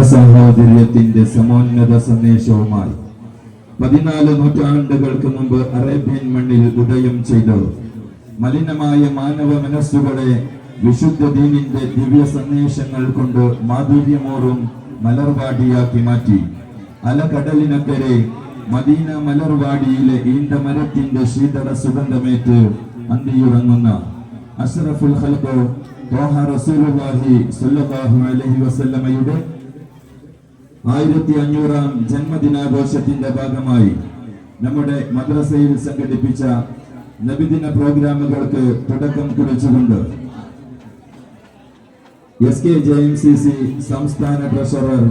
മതസാഹോദര്യത്തിന്റെ സമോന്നത സന്ദേശവുമായി 14 നൂറ്റാണ്ടുകൾക്ക് മുമ്പ് അറേബ്യൻ മണ്ണിൽ ഉദയം ചെയ്തു മലിനമായ മാനവ മനസ്സുകളെ വിശുദ്ധ ദീനിന്റെ ദിവ്യ സന്ദേശങ്ങൾ കൊണ്ട് മാധുര്യമോറും മലർവാടിയാക്കി മാറ്റി. അലകടലിനക്കരെ മദീന മലർവാടിയിലെ ഈന്ത മരത്തിന്റെ ശീതള സുഗന്ധമേറ്റ് അന്തിയുറങ്ങുന്ന അഷ്റഫുൽ ഖൽഖ് ത്വാഹ റസൂലുള്ളാഹി സ്വല്ലല്ലാഹു അലൈഹി വസല്ലമയുടെ 1500-ാം ജന്മദിനാഘോഷത്തിന്റെ ഭാഗമായി നമ്മുടെ മദ്രസയിൽ സംഘടിപ്പിച്ച നബിദിന പ്രോഗ്രാമുകൾക്ക് തുടക്കം കുറിച്ചുകൊണ്ട് SKJMCC സംസ്ഥാന ട്രഷറർ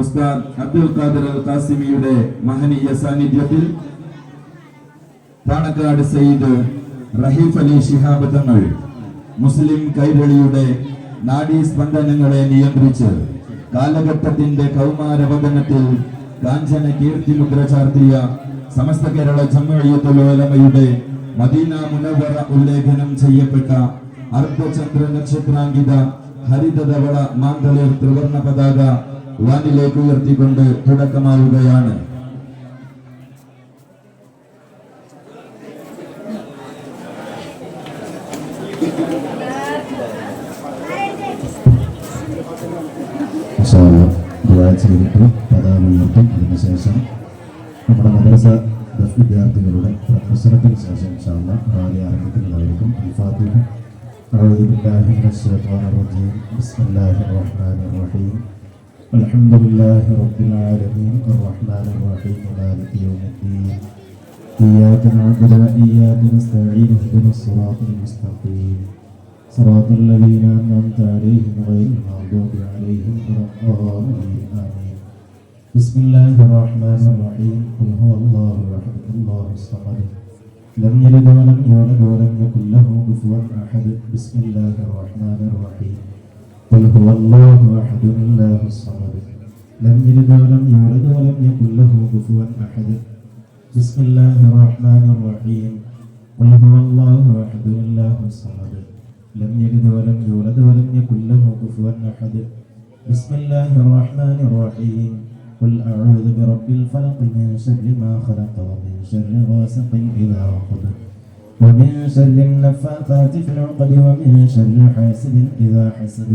ഉസ്താദ് അബ്ദുൽ ഖാദർ അൽ ഖാസിമിയുടെ മഹനീയ സാന്നിധ്യത്തിൽ പാണക്കാട് സയ്യിദ് റഹീഫ് അലി ശിഹാബ് തങ്ങൾ മുസ്ലിം കൈരളിയുടെ നാഡീസ്പന്ദനങ്ങളെ നിയന്ത്രിച്ച് കാലഘട്ടത്തിന്റെ കൗമാരവദനത്തിൽ കാഞ്ചന കീർത്തി മുദ്ര ചാർത്തിയ സമസ്ത കേരള ജംഇയ്യത്തുൽ ഉലമയുടെ മദീന മുനവ്വറ ഉല്ലേഖനം ചെയ്യപ്പെട്ട അർദ്ധചന്ദ്ര നക്ഷത്രാങ്കിത ഹരിതധവള മാന്തളിർ ത്രിവർണ പതാക വാനിലേക്ക് ഉയർത്തിക്കൊണ്ട് തുടക്കമാവുകയാണ്. പതാക അതിനുശേഷം നമ്മുടെ മദ്രസ വിദ്യാർത്ഥികളുടെ പ്രസരത്തിന് ശേഷം റാലി ആരംഭിക്കുന്നതായിരിക്കും. أعوذ بالله من الشيطان الرجيم بسم الله الرحمن الرحيم الحمد لله رب العالمين الرحمن الرحيم مالك يوم الدين إياك نعبد وإياك نستعين اهدنا الصراط المستقيم صراط الذين أنعمت عليهم غير المغضوب عليهم ولا الضالين آمين بسم الله الرحمن الرحيم قل هو الله أحد الله الصمد لم يلد ولم يولد ولم يكن له كفوا أحد بسم الله الرحمن الرحيم قل هو الله أحد الله الصمد لم يلد ولم يولد ولم يكن له كفوا أحد بسم الله الرحمن الرحيم قل هو الله أحد الله الصمد لم يلد ولم يولد ولم يكن له كفوا أحد بسم الله الرحمن الرحيم قل أعوذ برب الفلق من شر ما خلق ومن شر غاسق إذا وقب ومن شر النفاثات في العقد ومن شر حاسد إذا حسد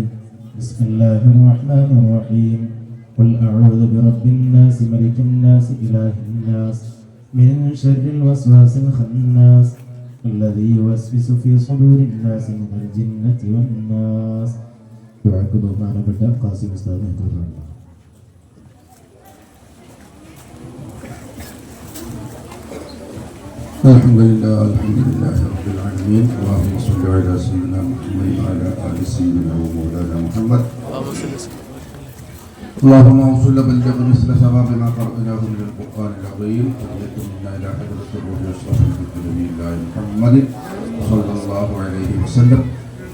بسم الله الرحمن الرحيم قل أعوذ برب الناس ملك الناس إله الناس من شر الوسواس الخناس الذي يوسوس في صدور الناس من الجنة والناس. يعقب معنا بدأ قاسم أستاذ الحمد لله رب العالمين. اللهم صل على سيدنا محمد وعلى آل سيدنا ومولانا محمد. اللهم وصل بلغ مثل ثواب ما قرأناه من القرآن العظيم وبلغ منا إلى حضرة الروح أشرف نبي الله محمد صلى الله عليه وسلم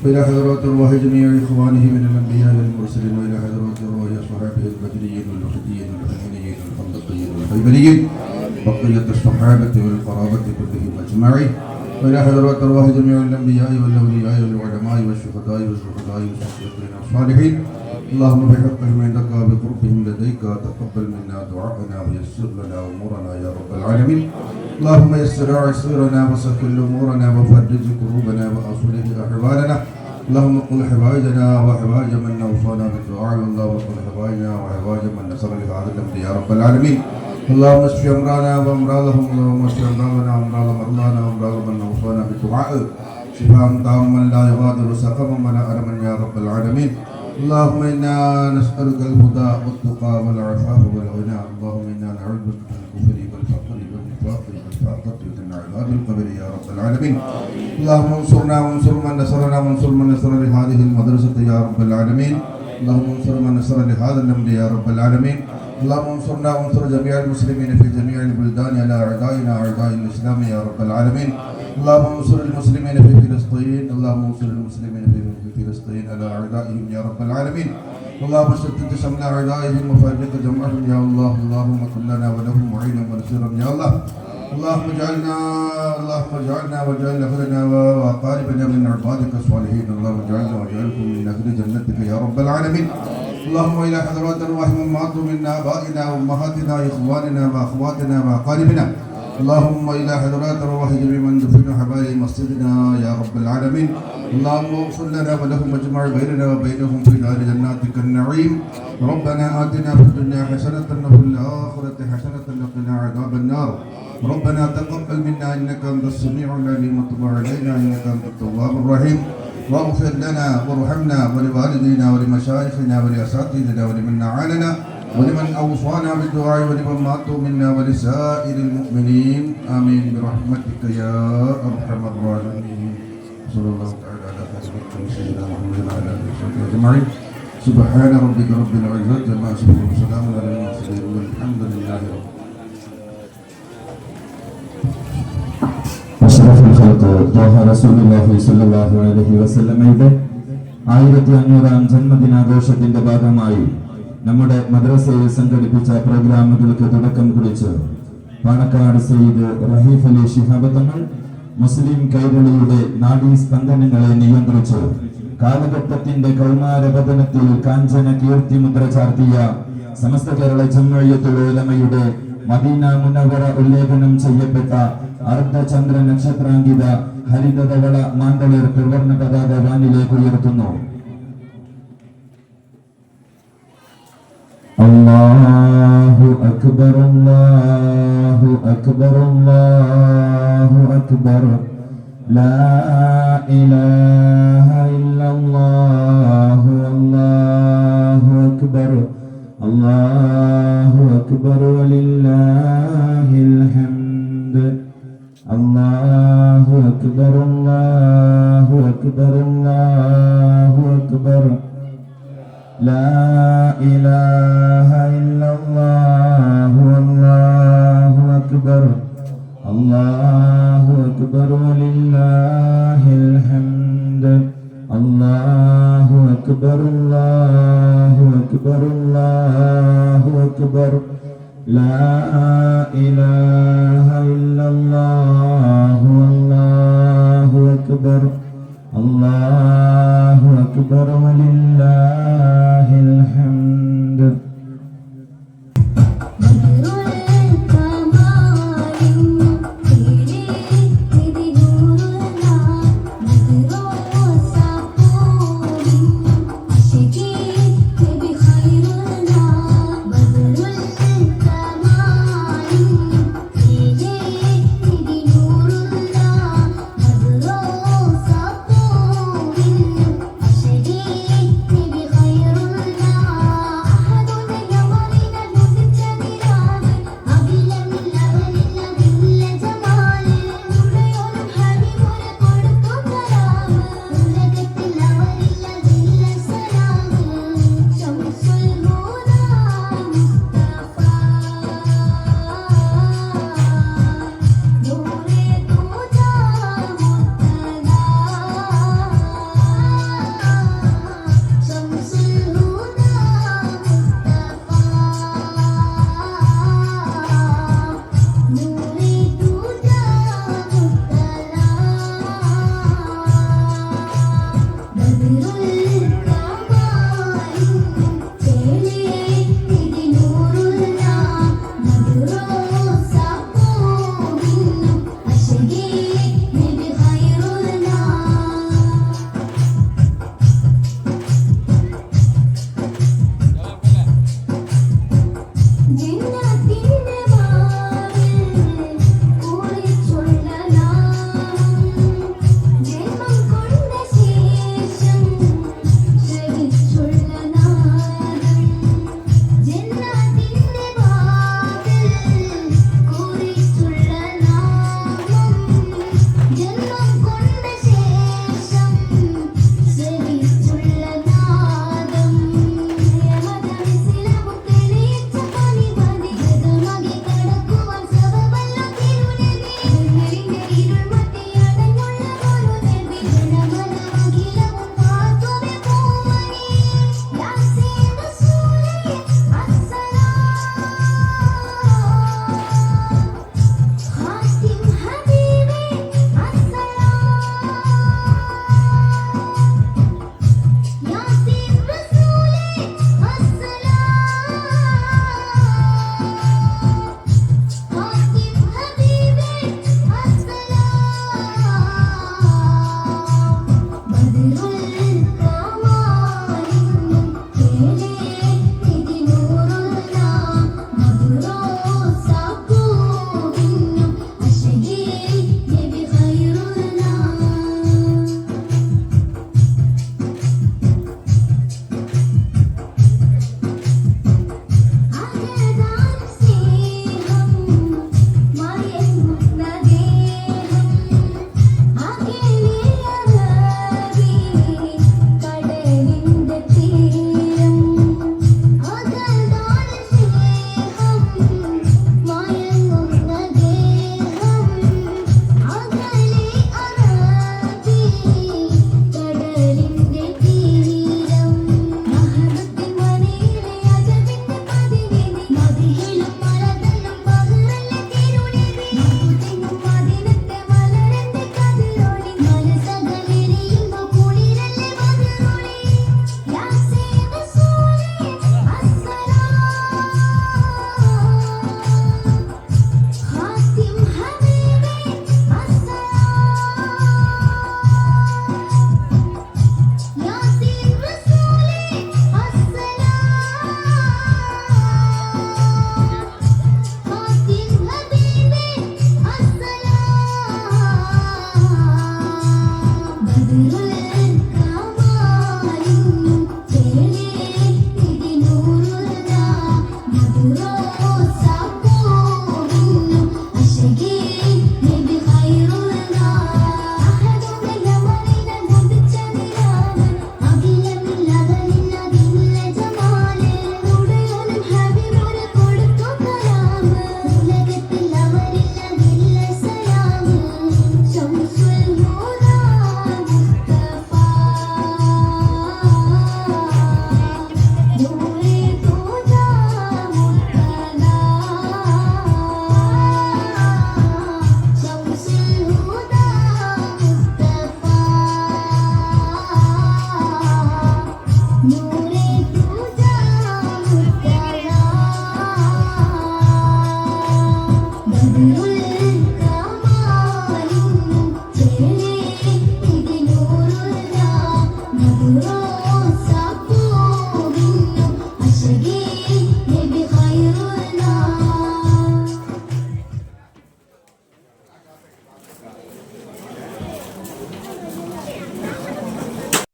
وإلى حضرات أرواح جميع إخوانه من الأنبياء والمرسلين وإلى حضرات أرواح أصحابه البدريين والوحديين والحنينيين والخندقيين والخيبريين بقية الصحابة والقرابة كلهم أجمعين وإلى حضرات أرواح جميع الأنبياء والأولياء والعلماء والشهداء والزهداء والصديقين والصالحين. اللهم بحقهم عندك وبقربهم لديك تقبل منا دعاءنا ويسر لنا أمورنا يا رب العالمين. اللهم يسر عسيرنا وسهل أمورنا وفرج كروبنا وأصلح أحوالنا. اللهم قل حوائجنا وحوائج من أوصانا بالدعاء اللهم قل حوائجنا وحوائج من نصر لهذا الأمر يا رب العالمين. اللهم اشف امرانا وامراضهم اللهم اشف امراضنا وامراض مرضانا وامراض من اوصانا بالدعاء شفاء تاما لا يغادر سقما ولا الما يا رب العالمين. اللهم انا نسالك الهدى والتقى والعفاف والغنى. اللهم انا نعوذ بك من الكفر والفقر والنفاق والفاقة ومن عذاب القبر يا رب العالمين. اللهم انصرنا وانصر من نصرنا وانصر من نصر لهذه المدرسة يا رب العالمين. اللهم انصر من نصر لهذا الامر يا رب العالمين. اللهم انصرنا وانصر جميع المسلمين في جميع البلدان على اعدائنا اعداء الاسلام يا رب العالمين. اللهم انصر المسلمين في فلسطين. اللهم انصر المسلمين في فلسطين على اعدائهم يا رب العالمين. اللهم شتت شمل اعدائهم وفرق جمعهم يا الله. اللهم كن لنا ولهم معينا ونصيرا يا الله. اللهم اجعلنا واجعل اهلنا واقاربنا من عبادك الصالحين. اللهم اجعلنا واجعلكم من اهل جنتك يا رب العالمين. اللهم إلى حضرات أرواح من ماتوا من آبائنا وأمهاتنا وإخواننا وأخواتنا وأقاربنا اللهم إلى حضرات أرواح جميع من دفنوا حبايب مسجدنا يا رب العالمين اللهم اغفر لنا ولهم واجمع بيننا وبينهم في دار جناتك النعيم ربنا آتنا في الدنيا حسنة وفي الآخرة حسنة وقنا عذاب النار ربنا تقبل منا إنك أنت السميع العليم وتب علينا إنك أنت التواب الرحيم واغفر لنا وارحمنا ولوالدينا ولمشايخنا ولأساتذتنا ولمن أعاننا ولمن أوصانا بالدعاء ولمن ماتوا منا ولسائر المؤمنين آمين برحمتك يا أرحم الراحمين صلى الله تعالى على خير سيدنا محمد وعلى آله وصحبه أجمعين سبحان ربك رب العزة عما يصفون وسلام على المرسلين والحمد لله رب അഷ്റഫുൽ ഖൽഖ് ത്വാഹ റസൂലുള്ളാഹി സ്വല്ലല്ലാഹു അലൈഹി വസല്ലമയുടെ 1500-ാം ജന്മദിനാഘോഷത്തിന്റെ ഭാഗമായി നമ്മുടെ മദ്രസയിൽ സംഘടിപ്പിച്ച പ്രോഗ്രാമുകൾക്ക് തുടക്കം കുറിച്ച് പാണക്കാട് സയ്യിദ് റഹീഫ് അലി ശിഹാബ് തങ്ങൾ മുസ്ലിം കൈരളിയുടെ നാഡീസ്പന്ദനങ്ങളെ നിയന്ത്രിച്ച് കാലഘട്ടത്തിന്റെ കൗമാരപതനത്തിൽ കാഞ്ചന കീർത്തിമുദ്ര ചാർത്തിയ സമസ്ത കേരള ജംഇയ്യത്തുൽ ഉലമയുടെ മദീന മുനവ്വറ ഉല്ലേഖനം ചെയ്യപ്പെട്ട അർദ്ധചന്ദ്ര നക്ഷത്രാങ്കിത ഹരിതധവള മാന്തളിർ ത്രിവർണ്ണ പതാക വാനിലേക്ക് ഉയർത്തുന്നു. അല്ലാഹു അക്ബർ അല്ലാഹു അക്ബർ അല്ലാഹു അക്ബർ ലാ ഇലാഹ ഇല്ലല്ലാഹു അല്ലാഹു അക്ബർ അല്ലാഹു അക്ബർ വലില്ലാഹിൽ ഹംദ് അല്ലാഹു അക്ബർ അല്ലാഹു അക്ബർ അല്ലാഹു അക്ബർ ലാ ഇലാഹ ഇല്ലല്ലാഹു അല്ലാഹു അക്ബർ അല്ലാഹു അക്ബർ വലില്ലാഹിൽ ഹംദ് അല്ലാഹു അക്ബർ അല്ലാഹു അക്ബർ അല്ലാഹു അക്ബർ ലാ ഇലാഹ